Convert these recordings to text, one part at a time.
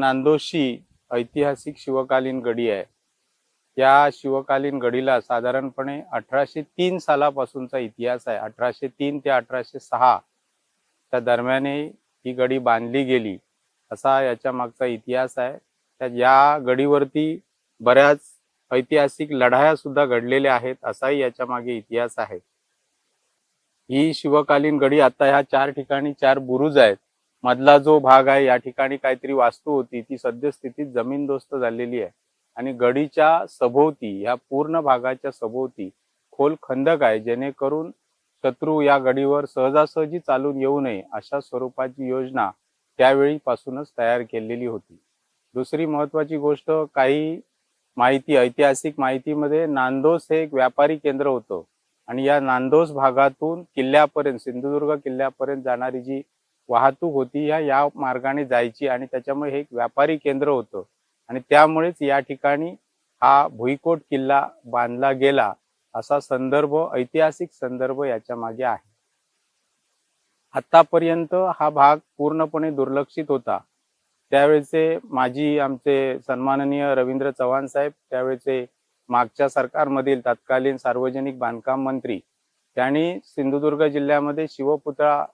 नांदोशी ऐतिहासिक शिवकालीन गडी आहे. या शिवकालीन गडीला साधारणपणे 1803 सालापासूनचा इतिहास आहे. 1803 ते 1806 त्या दरम्यान ही गडी बांधली गेली असा याच्या मागचा इतिहास आहे. त्या या गडीवरती बऱ्याच ऐतिहासिक लढाया सुद्धा घडलेल्या आहेत असाही याच्या मागे इतिहास आहे. ही शिवकालीन गडी आता ह्या 4 ठिकाणी 4 बुरुज आहेत. मधला जो भाग आहे या ठिकाणी काहीतरी वास्तू होती, ती सद्यस्थितीत जमीनदोस्त झालेली आहे आणि गडीच्या सभोवती या पूर्ण भागाच्या सभोवती खोल खंदक आहे, जेणेकरून शत्रू या गडीवर सहजासहजी चालून येऊ नये अशा स्वरूपाची योजना त्यावेळीपासूनच तयार केलेली होती. दुसरी महत्त्वाची गोष्ट, काही माहिती ऐतिहासिक माहितीमध्ये नांदोस हे एक व्यापारी केंद्र होतं आणि या नांदोस भागातून किल्ल्यापर्यंत, सिंधुदुर्ग किल्ल्यापर्यंत जाणारी जी वाहतूक होती या मार्गाने जायची आणि त्याच्यामुळे हे एक व्यापारी केंद्र होतं आणि त्यामुळेच या ठिकाणी हा भुईकोट किल्ला बांधला गेला असा संदर्भ, ऐतिहासिक संदर्भ याच्या मागे आहे. आतापर्यंत हा भाग पूर्णपणे दुर्लक्षित होता. त्यावेळेचे आमचे सन्माननीय रवींद्र चव्हाण साहेब, त्यावेळेचे मागच्या सरकारमधील तत्कालीन सार्वजनिक बांधकाम मंत्री, त्यांनी सिंधुदुर्ग जिल्ह्यामध्ये शिवपुतळा,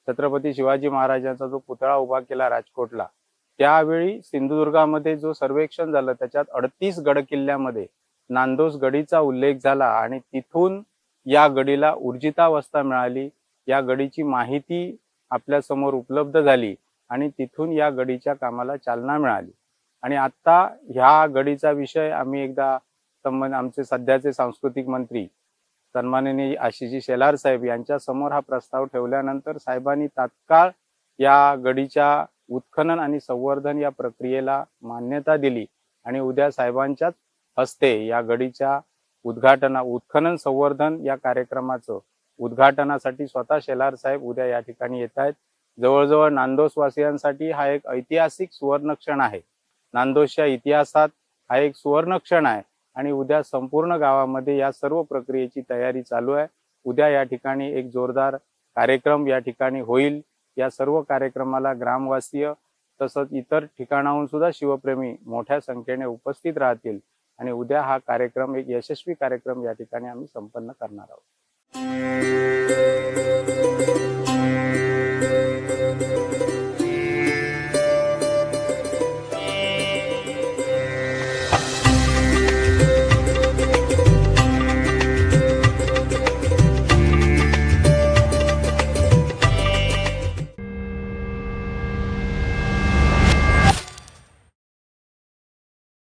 छत्रपती शिवाजी महाराजांचा जो पुतळा उभा केला राजकोटला, त्यावेळी सिंधुदुर्गामध्ये जो सर्वेक्षण झालं त्याच्यात 38 गड किल्ल्यामध्ये नांदोस गडीचा उल्लेख झाला आणि तिथून या गडीला ऊर्जितावस्था मिळाली. या गडीची माहिती आपल्या समोर उपलब्ध झाली आणि तिथून या गडीच्या कामाला चालना मिळाली. आणि आता ह्या गडीचा विषय आम्ही एकदा आमचे सध्याचे सांस्कृतिक मंत्री सन्माननीय आशिषजी शेलार साहेब यांच्या समोर हा प्रस्ताव ठेवल्यानंतर साहेबांनी तात्काळ या गडीच्या उत्खनन आणि संवर्धन या प्रक्रियेला मान्यता दिली आणि उद्या साहेबांच्याच हस्ते या गडीच्या उत्खनन संवर्धन या कार्यक्रमाचं उद्घाटनासाठी स्वतः शेलार साहेब उद्या या ठिकाणी येत आहेत. जवळजवळ नांदोस वासियांसाठी हा एक ऐतिहासिक सुवर्ण क्षण आहे. नांदोसच्या इतिहासात हा एक सुवर्ण क्षण आहे आणि उद्या संपूर्ण गावामध्ये या सर्व प्रक्रियेची तयारी चालू आहे. उद्या या ठिकाणी एक जोरदार कार्यक्रम या ठिकाणी होईल. या सर्व कार्यक्रमाला ग्रामवासीय तसंच इतर ठिकाणाहून सुद्धा शिवप्रेमी मोठ्या संख्येने उपस्थित राहतील आणि उद्या हा कार्यक्रम एक यशस्वी कार्यक्रम या ठिकाणी आम्ही संपन्न करणार आहोत.